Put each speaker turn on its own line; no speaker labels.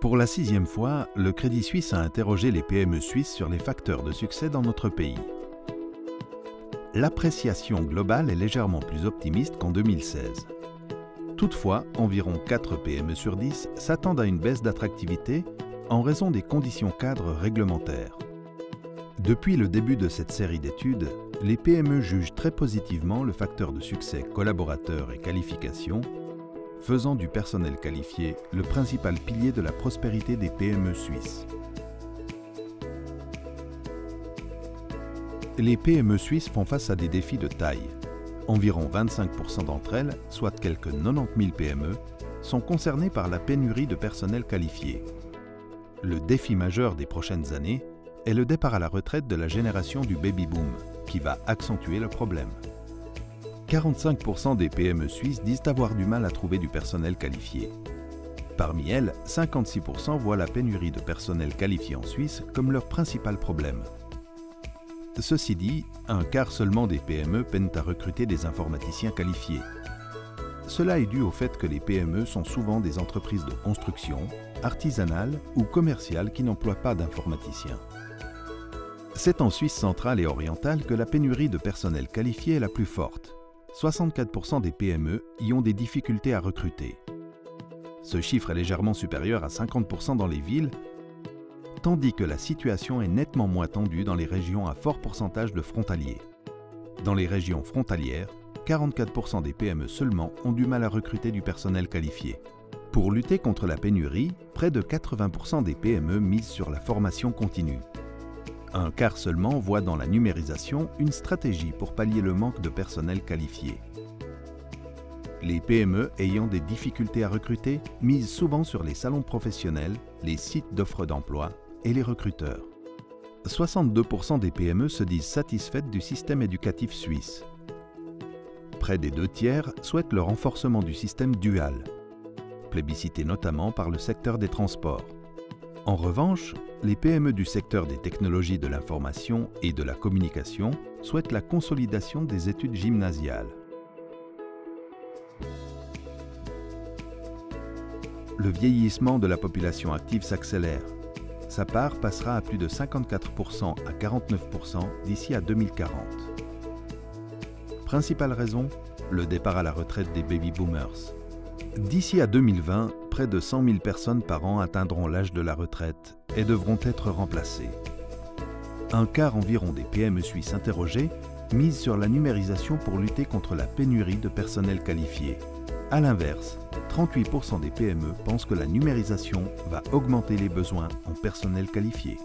Pour la 6e fois, le Crédit Suisse a interrogé les PME suisses sur les facteurs de succès dans notre pays. L'appréciation globale est légèrement plus optimiste qu'en 2016. Toutefois, environ 4 PME sur 10 s'attendent à une baisse d'attractivité en raison des conditions cadres réglementaires. Depuis le début de cette série d'études, les PME jugent très positivement le facteur de succès collaborateurs et qualification, faisant du personnel qualifié le principal pilier de la prospérité des PME suisses. Les PME suisses font face à des défis de taille. Environ 25% d'entre elles, soit quelques 90 000 PME, sont concernées par la pénurie de personnel qualifié. Le défi majeur des prochaines années est le départ à la retraite de la génération du baby-boom, qui va accentuer le problème. 45% des PME suisses disent avoir du mal à trouver du personnel qualifié. Parmi elles, 56% voient la pénurie de personnel qualifié en Suisse comme leur principal problème. Ceci dit, un quart seulement des PME peinent à recruter des informaticiens qualifiés. Cela est dû au fait que les PME sont souvent des entreprises de construction, artisanales ou commerciales qui n'emploient pas d'informaticiens. C'est en Suisse centrale et orientale que la pénurie de personnel qualifié est la plus forte. 64% des PME y ont des difficultés à recruter. Ce chiffre est légèrement supérieur à 50% dans les villes, tandis que la situation est nettement moins tendue dans les régions à fort pourcentage de frontaliers. Dans les régions frontalières, 44% des PME seulement ont du mal à recruter du personnel qualifié. Pour lutter contre la pénurie, près de 80% des PME misent sur la formation continue. Un quart seulement voit dans la numérisation une stratégie pour pallier le manque de personnel qualifié. Les PME ayant des difficultés à recruter misent souvent sur les salons professionnels, les sites d'offres d'emploi et les recruteurs. 62% des PME se disent satisfaites du système éducatif suisse. Près des 2/3 souhaitent le renforcement du système dual, plébiscité notamment par le secteur des transports. En revanche, les PME du secteur des technologies de l'information et de la communication souhaitent la consolidation des études gymnasiales. Le vieillissement de la population active s'accélère. Sa part passera à plus de 54% à 49% d'ici à 2040. Principale raison, le départ à la retraite des baby-boomers. D'ici à 2020, près de 100 000 personnes par an atteindront l'âge de la retraite et devront être remplacées. Un quart environ des PME suisses interrogées misent sur la numérisation pour lutter contre la pénurie de personnel qualifié. A l'inverse, 38% des PME pensent que la numérisation va augmenter les besoins en personnel qualifié.